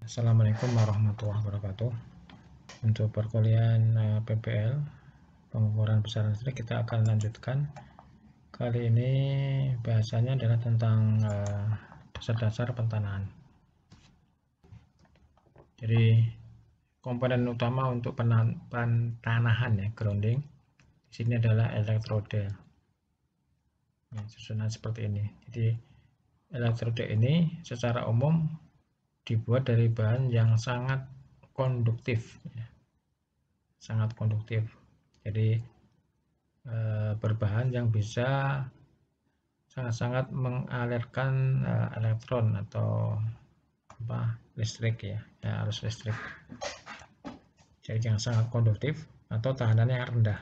Assalamualaikum warahmatullahi wabarakatuh. Untuk perkuliahan PPL pengukuran besaran listrik kita akan lanjutkan. Kali ini bahasanya adalah tentang dasar-dasar pentanahan. Jadi komponen utama untuk pentanahan ya, grounding di sini adalah elektroda. Susunan seperti ini. Jadi elektroda ini secara umum dibuat dari bahan yang sangat konduktif ya. Sangat konduktif, jadi berbahan yang bisa sangat-sangat mengalirkan elektron atau listrik ya, arus listrik. Jadi yang sangat konduktif atau tahanannya yang rendah,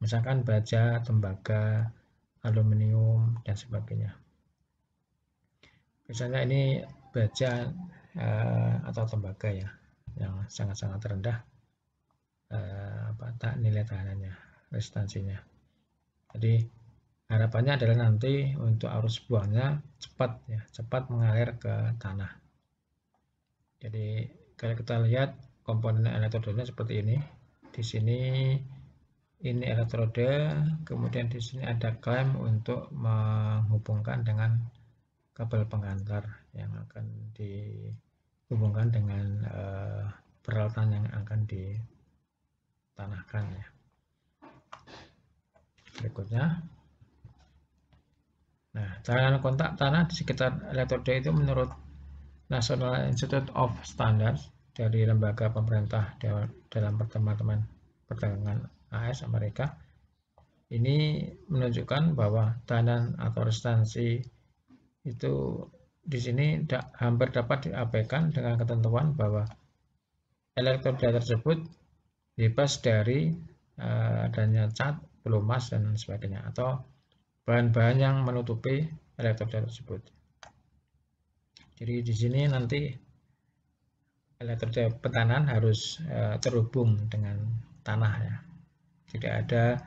misalkan baja, tembaga, aluminium dan sebagainya. Misalnya ini baja atau tembaga ya, yang sangat-sangat rendah nilai tahanannya, resistansinya. Jadi harapannya adalah nanti untuk arus buangnya cepat mengalir ke tanah. Jadi kalau kita lihat komponen elektrodanya seperti ini. Di sini ini elektroda, kemudian di sini ada klem untuk menghubungkan dengan kabel pengantar yang akan dihubungkan dengan peralatan yang akan ditanahkan ya. Berikutnya, nah, cairan kontak tanah di sekitar elektroda itu menurut National Institute of Standards dari lembaga pemerintah dalam Departemen Perdagangan AS Amerika, ini menunjukkan bahwa tahanan atau resistansi itu di sini hampir dapat diabaikan dengan ketentuan bahwa elektroda tersebut bebas dari adanya cat, pelumas dan sebagainya, atau bahan-bahan yang menutupi elektroda tersebut. Jadi di sini nanti elektroda pentanahan harus terhubung dengan tanah ya. Tidak ada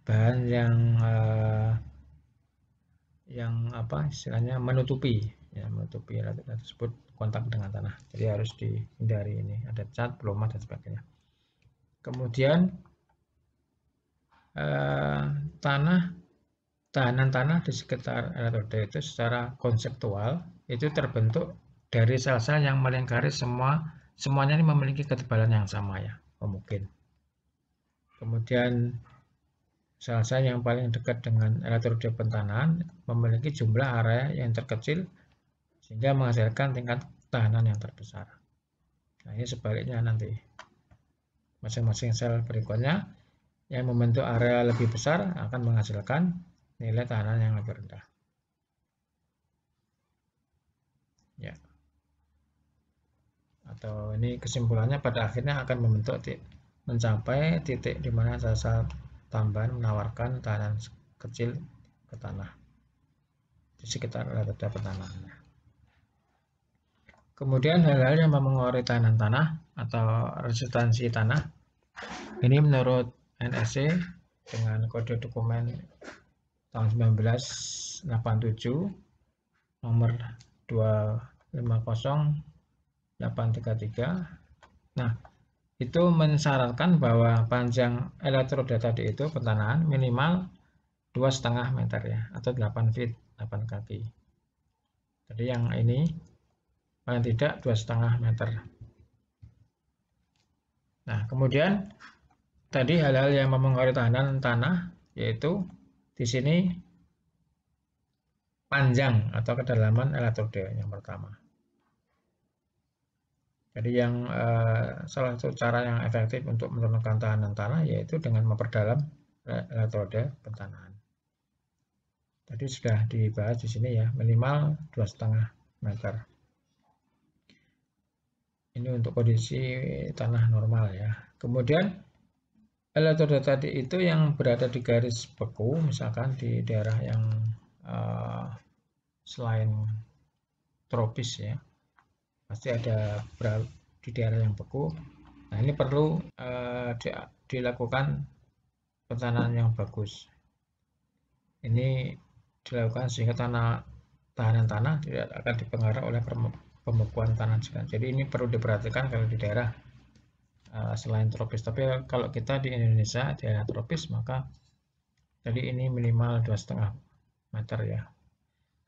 bahan yang istilahnya menutupi elektroda tersebut kontak dengan tanah. Jadi harus dihindari ini, ada cat, pelumas dan sebagainya. Kemudian tahanan tanah di sekitar elektroda itu secara konseptual itu terbentuk dari sel-sel yang melingkari semuanya ini memiliki ketebalan yang sama ya, mungkin. Kemudian sel-sel yang paling dekat dengan elektroda pentanahan memiliki jumlah area yang terkecil sehingga menghasilkan tingkat tahanan yang terbesar. Nah, ini sebaliknya nanti. Masing-masing sel berikutnya yang membentuk area lebih besar akan menghasilkan nilai tahanan yang lebih rendah. Ya. Atau ini kesimpulannya pada akhirnya akan mencapai titik di mana sel-sel tambahan menawarkan tahanan kecil ke tanah di sekitar elektroda pentanahan. Kemudian hal-hal yang mempengaruhi tahanan tanah atau resistansi tanah ini menurut NSC dengan kode dokumen tahun 1987 nomor 250833. Nah, itu mensyaratkan bahwa panjang elektroda tadi itu pentanahan minimal 2,5 meter ya, atau 8 feet, 8 kaki. Jadi yang ini paling tidak 2,5 meter. Nah, kemudian tadi hal-hal yang mempengaruhi tahanan tanah yaitu di sini panjang atau kedalaman elektroda yang pertama. Jadi yang salah satu cara yang efektif untuk menurunkan tahanan tanah yaitu dengan memperdalam elektroda pentanahan. Tadi sudah dibahas di sini ya, minimal 2,5 meter. Ini untuk kondisi tanah normal ya. Kemudian elektroda tadi itu yang berada di garis beku, misalkan di daerah yang selain tropis ya, pasti ada di daerah yang beku. Nah, ini perlu dilakukan pentanahan yang bagus. Ini dilakukan sehingga tahanan tanah tidak akan dipengaruhi oleh pembekuan tanah juga. Jadi ini perlu diperhatikan kalau di daerah selain tropis. Tapi kalau kita di Indonesia daerah tropis, maka jadi ini minimal 2,5 meter ya.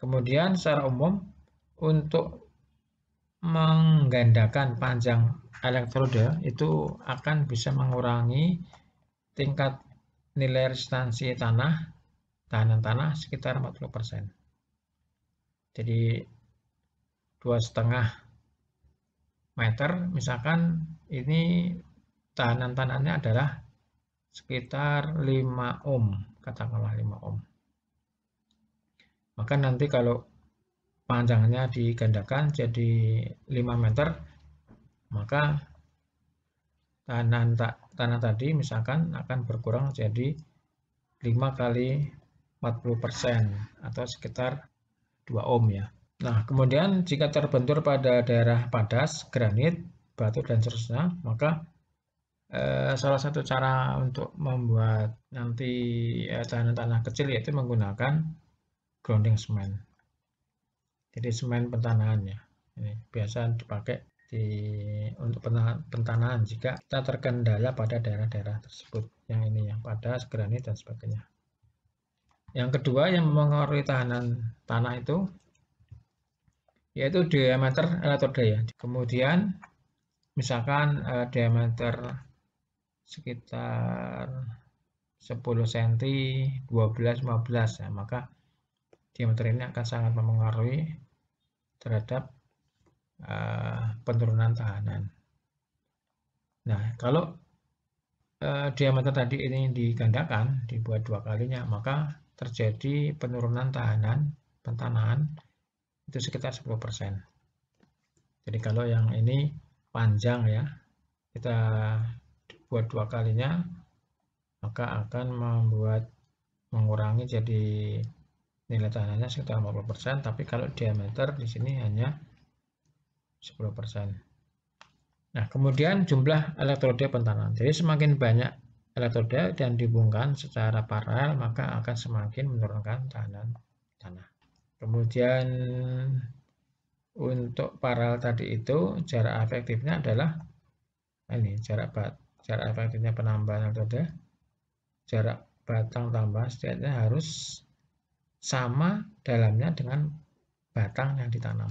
Kemudian secara umum untuk menggandakan panjang elektroda itu akan bisa mengurangi tingkat nilai resistansi tahanan tanah sekitar 40%. Jadi 2,5 meter misalkan ini tahanan tanahnya adalah sekitar 5 ohm, katakanlah 5 ohm. Maka nanti kalau panjangnya digandakan jadi 5 meter, maka tanah tadi misalkan akan berkurang jadi 5 kali 40% atau sekitar 2 ohm ya. Nah, kemudian jika terbentur pada daerah padas, granit, batu, dan seterusnya, maka salah satu cara untuk membuat nanti tanah-tanah kecil yaitu menggunakan grounding semen. Jadi semen pentanahan ya. Ini biasa dipakai untuk pentanahan jika kita terkendala pada daerah-daerah tersebut. Yang ini yang padas, granit, dan sebagainya. Yang kedua yang mempengaruhi tahanan tanah itu yaitu diameter elektroda ya. Kemudian misalkan diameter sekitar 10 cm, 12, 15 ya, maka diameter ini akan sangat mempengaruhi terhadap penurunan tahanan. Nah, kalau diameter tadi ini digandakan, dibuat 2 kalinya, maka terjadi penurunan tahanan pentanahan itu sekitar 10%. Jadi kalau yang ini panjang ya, kita buat 2 kalinya, maka akan mengurangi jadi nilai tahanannya sekitar 50%, tapi kalau diameter di sini hanya 10%. Nah, kemudian jumlah elektroda pentanahan. Jadi semakin banyak elektroda dan dihubungkan secara paralel, maka akan semakin menurunkan tahanan tanah. Kemudian untuk paralel tadi itu jarak efektifnya adalah ini jarak efektifnya penambahan elektroda, jarak batang tambah setidaknya harus sama dalamnya dengan batang yang ditanam.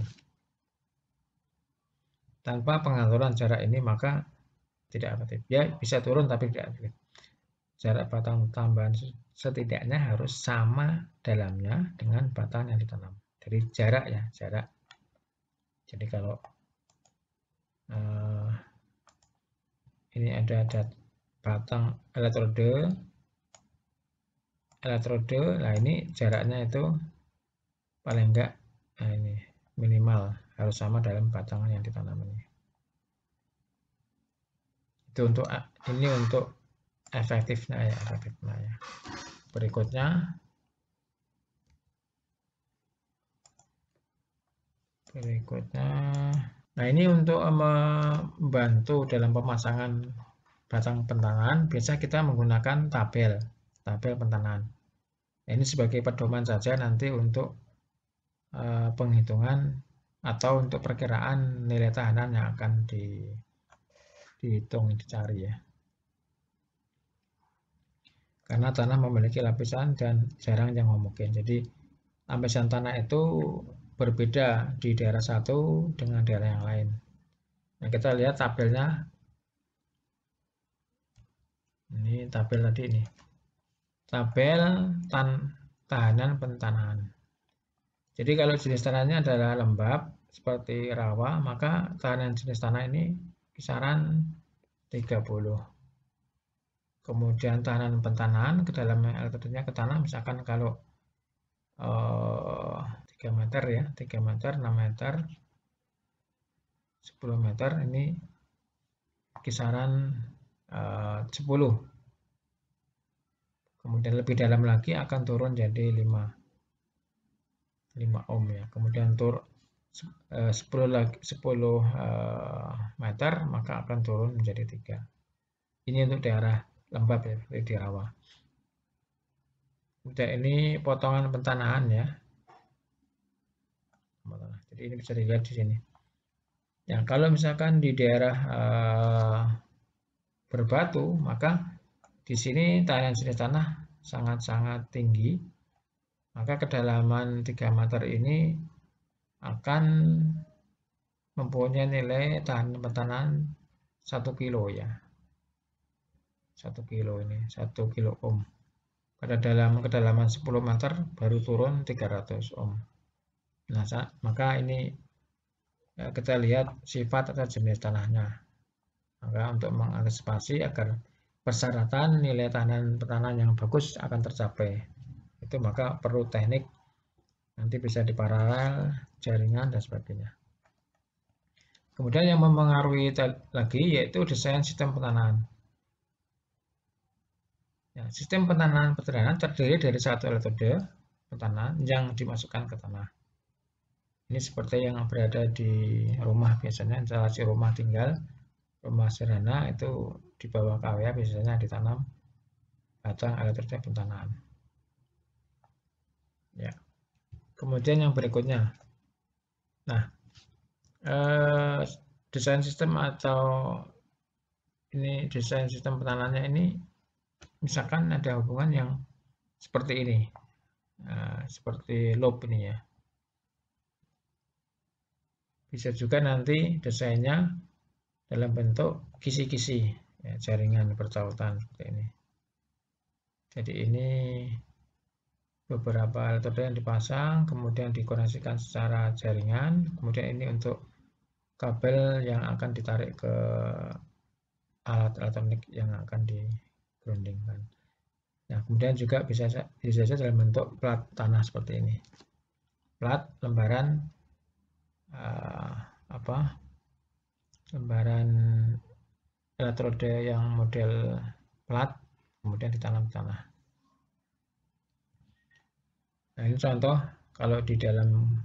Tanpa pengaturan jarak ini maka tidak efektif. Ya bisa turun tapi tidak efektif. Jarak batang tambahan setidaknya harus sama dalamnya dengan batang yang ditanam. Jadi jarak ya, jarak. Jadi kalau ini ada batang elektroda, nah ini jaraknya itu paling enggak ini minimal harus sama dalam batang yang ditanam ini. Itu untuk efektifnya ya, Berikutnya nah ini untuk membantu dalam pemasangan batang pentanahan biasa kita menggunakan tabel pentanahan. Nah, ini sebagai pedoman saja nanti untuk penghitungan atau untuk perkiraan nilai tahanan yang akan dihitung, dicari ya. Karena tanah memiliki lapisan dan jarang yang homogen. Jadi lapisan tanah itu berbeda di daerah satu dengan daerah yang lain. Nah, kita lihat tabelnya. Ini tabel tadi ini. Tabel tahanan pentanahan. Jadi kalau jenis tanahnya adalah lembab seperti rawa, maka tahanan jenis tanah ini kisaran 30. Kemudian tahanan pentanahan ke dalam elektrodanya ke tanah, misalkan kalau 3 meter ya, 3 meter, 6 meter, 10 meter ini kisaran 10. Kemudian lebih dalam lagi akan turun jadi 5 ohm ya. Kemudian 10 meter maka akan turun menjadi 3. Ini untuk daerah lembab ya, seperti di rawa. Udah ini potongan pentanahan ya. Jadi ini bisa dilihat di sini. kalau misalkan di daerah berbatu, maka di sini tahanan jenis tanah sangat-sangat tinggi, maka kedalaman 3 meter ini akan mempunyai nilai tahanan 1 kilo ya. 1 kilo ini, 1 kilo ohm. Pada dalam kedalaman 10 meter baru turun 300 ohm. Nah, maka ini kita lihat sifat atau jenis tanahnya. Maka untuk mengantisipasi agar persyaratan nilai tahanan pertanahan yang bagus akan tercapai, itu maka perlu teknik nanti bisa diparalel, jaringan dan sebagainya. Kemudian yang mempengaruhi lagi yaitu desain sistem petanahan. Ya, sistem petanahan terdiri dari satu elektrode petanahan yang dimasukkan ke tanah. Ini seperti yang berada di rumah biasanya, instalasi rumah tinggal, rumah sederhana itu di bawah KWA biasanya ditanam batang elektrode petanahan. Ya. Kemudian yang berikutnya, nah desain sistem atau ini desain sistem petanahannya ini, misalkan ada hubungan yang seperti ini, seperti loop ini ya. Bisa juga nanti desainnya dalam bentuk kisi-kisi, ya, jaringan bertautan seperti ini. Jadi ini beberapa elektrode yang dipasang, kemudian dikoneksikan secara jaringan, kemudian ini untuk kabel yang akan ditarik ke alat elektronik yang akan di-groundingkan. Nah, kemudian juga bisa saja dalam bentuk plat tanah seperti ini. Plat lembaran lembaran elektrode yang model plat kemudian ditanam di tanah. Nah, ini contoh kalau di dalam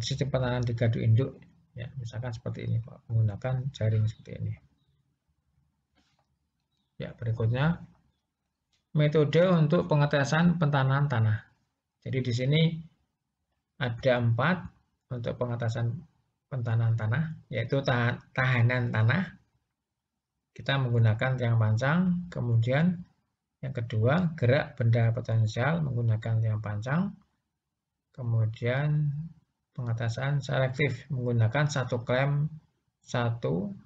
sistem petanahan di gadu induk ya, misalkan seperti ini Pak, menggunakan jaring seperti ini. Ya, berikutnya metode untuk pengetesan petanahan tanah. Jadi di sini ada 4 untuk pengetesan petanahan tanah, yaitu tahanan tanah. Kita menggunakan tiang pancang, kemudian yang kedua gerak benda potensial menggunakan tiang pancang, kemudian pengetesan selektif menggunakan satu klem satu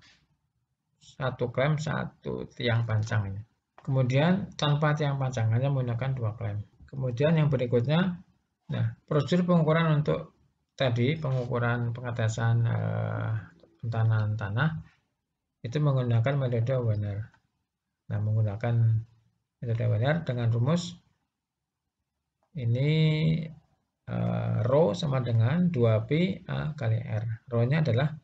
tiang pancang. Kemudian tanpa tiang pancang hanya menggunakan 2 klem. Kemudian yang berikutnya, nah prosedur pengukuran untuk tadi pengukuran pengetesan petanahan tanah itu menggunakan metode Wiener. Nah, menggunakan metode Wiener dengan rumus ini rho sama dengan 2pi A kali R. Rho-nya adalah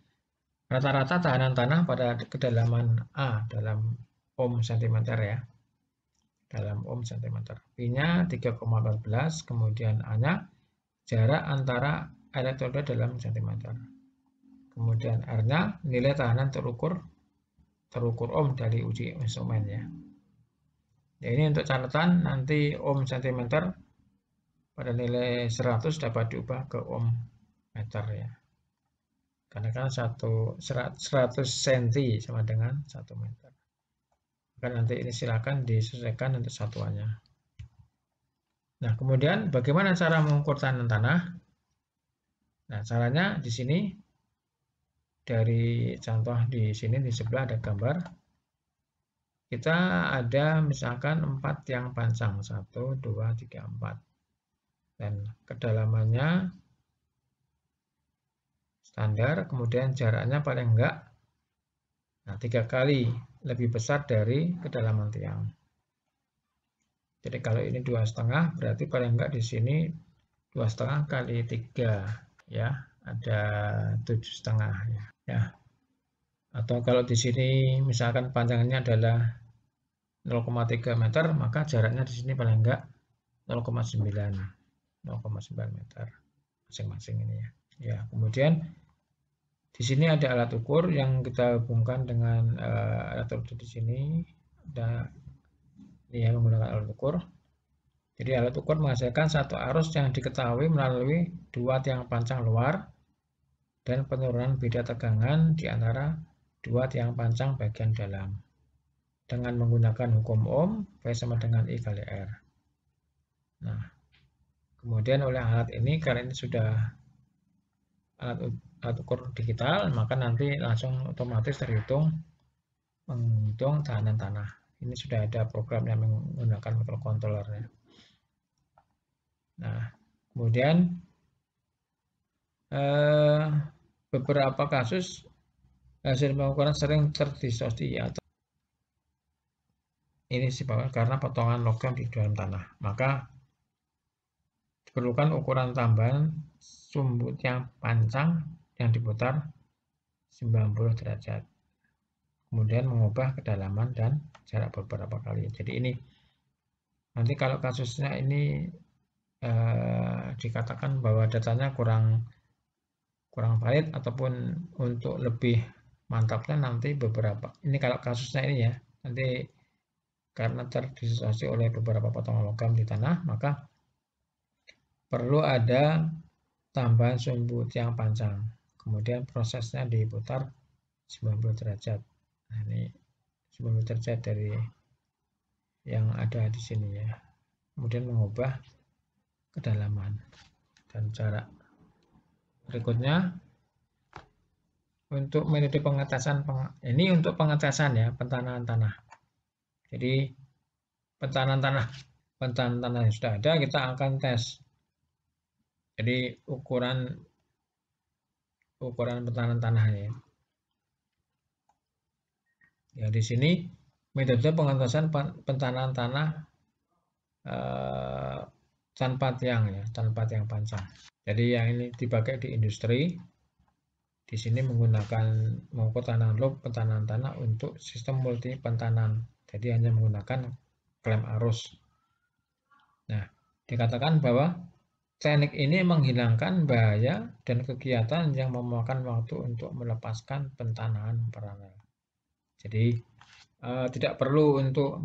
rata-rata tahanan tanah pada kedalaman A dalam ohm cm ya. Dalam ohm cm. Pi-nya 3,14, kemudian A-nya jarak antara elektrode dalam cm. Kemudian R-nya nilai tahanan terukur ohm dari uji instrumen ya. Ya, ini untuk catatan nanti ohm cm pada nilai 100 dapat diubah ke ohm meter ya. Karena kan 100 cm sama dengan 1 meter. Maka nanti ini silakan disesuaikan untuk satuannya. Nah, kemudian bagaimana cara mengukur tahanan tanah? Nah, caranya di sini dari contoh di sini di sebelah ada gambar. Kita ada misalkan 4 tiang pancang, 1, 2, 3, 4. Dan kedalamannya standar, kemudian jaraknya paling enggak 3 kali lebih besar dari kedalaman tiang. Jadi kalau ini 2,5 berarti paling enggak di sini 2,5 kali 3 ya, ada 7,5 ya. Atau kalau di sini misalkan panjangnya adalah 0,3 meter, maka jaraknya di sini paling enggak 0,9 meter masing-masing ini ya. Ya, kemudian di sini ada alat ukur yang kita hubungkan dengan elektrode di sini. Ada ini ya, menggunakan alat ukur. Jadi alat ukur menghasilkan satu arus yang diketahui melalui 2 tiang pancang luar dan penurunan beda tegangan di antara dua tiang pancang bagian dalam dengan menggunakan hukum Ohm V sama dengan I kali R. Nah, kemudian oleh alat ini, karena ini sudah alat ukur digital, maka nanti langsung otomatis terhitung menghitung tahanan tanah. Ini sudah ada program yang menggunakan microcontrollernya. Nah, kemudian beberapa kasus hasil pengukuran sering terdistorsi atau ini disebabkan karena potongan logam di dalam tanah. Maka diperlukan ukuran tambahan sumbu tiang pancang yang diputar 90 derajat. Kemudian mengubah kedalaman dan jarak beberapa kali. Jadi ini nanti kalau kasusnya ini dikatakan bahwa datanya kurang valid ataupun untuk lebih mantapnya nanti beberapa ini kalau kasusnya ini ya, nanti karena terdistorsi oleh beberapa potongan logam di tanah, maka perlu ada tambahan sumbu tiang pancang. Kemudian prosesnya diputar 90 derajat. Nah, ini 90 derajat dari yang ada di sini ya. Kemudian mengubah kedalaman dan jarak. Berikutnya untuk metode pengetasan, ini untuk pengetasan ya, pentanahan tanah. Jadi pentanahan tanah yang sudah ada kita akan tes. Jadi ukuran pentanahan tanahnya. Ya di sini metode pengetasan pentanahan tanah tanpa tiang ya, tanpa tiang pancang. Jadi yang ini dipakai di industri. Di sini menggunakan mengukur tanahan loop pentanahan tanah untuk sistem multi pentanan. Jadi hanya menggunakan klem arus. Nah, dikatakan bahwa teknik ini menghilangkan bahaya dan kegiatan yang memakan waktu untuk melepaskan pentanahan paralel. Jadi tidak perlu untuk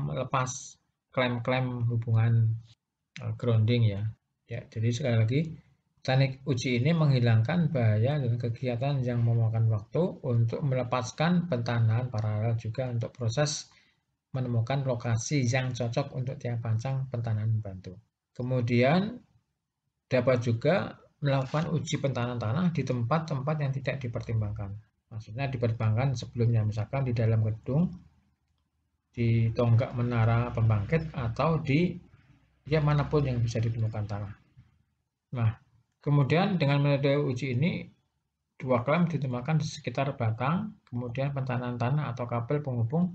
melepas klem-klem hubungan grounding ya. Ya, jadi sekali lagi teknik uji ini menghilangkan bahaya dan kegiatan yang memakan waktu untuk melepaskan pentanahan paralel, juga untuk proses menemukan lokasi yang cocok untuk tiang pancang pentanahan bantu. Kemudian dapat juga melakukan uji pentanahan tanah di tempat-tempat yang tidak dipertimbangkan. Maksudnya dipertimbangkan sebelumnya, misalkan di dalam gedung, di tonggak menara pembangkit, atau di ya manapun yang bisa ditemukan tanah. Nah, kemudian dengan metode uji ini, dua klem ditempatkan di sekitar batang, kemudian pentanahan tanah atau kabel penghubung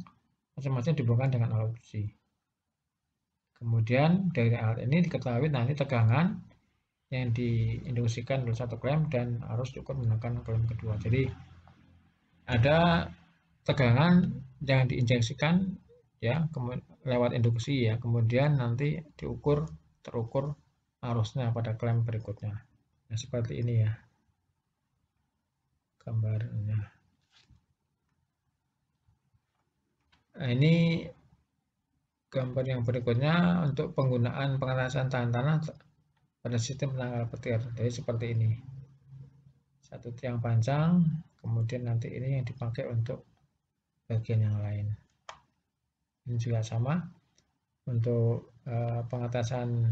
masing-masing dihubungkan dengan alat uji. Kemudian dari alat ini diketahui nanti tegangan yang diinduksikan oleh satu klem dan harus diukur menggunakan klem kedua. Jadi ada tegangan yang diinjeksikan ya lewat induksi ya, kemudian nanti terukur arusnya pada klem berikutnya. Nah, seperti ini ya gambarnya. Nah, ini gambar yang berikutnya untuk penggunaan pengerasan tahan tanah pada sistem penangkal petir. Jadi seperti ini. Satu tiang panjang, kemudian nanti ini yang dipakai untuk bagian yang lain. Ini juga sama untuk pengatasan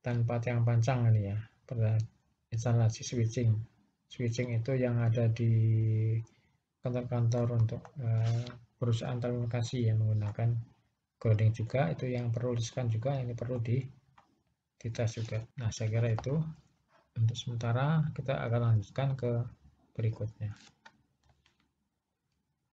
tanpa tiang pancang ini ya, pada instalasi switching. Switching itu yang ada di kantor-kantor untuk perusahaan telekomunikasi yang menggunakan grounding juga, itu yang perlu di-scan juga, ini perlu dites juga. Nah, saya kira itu untuk sementara, kita akan lanjutkan ke berikutnya.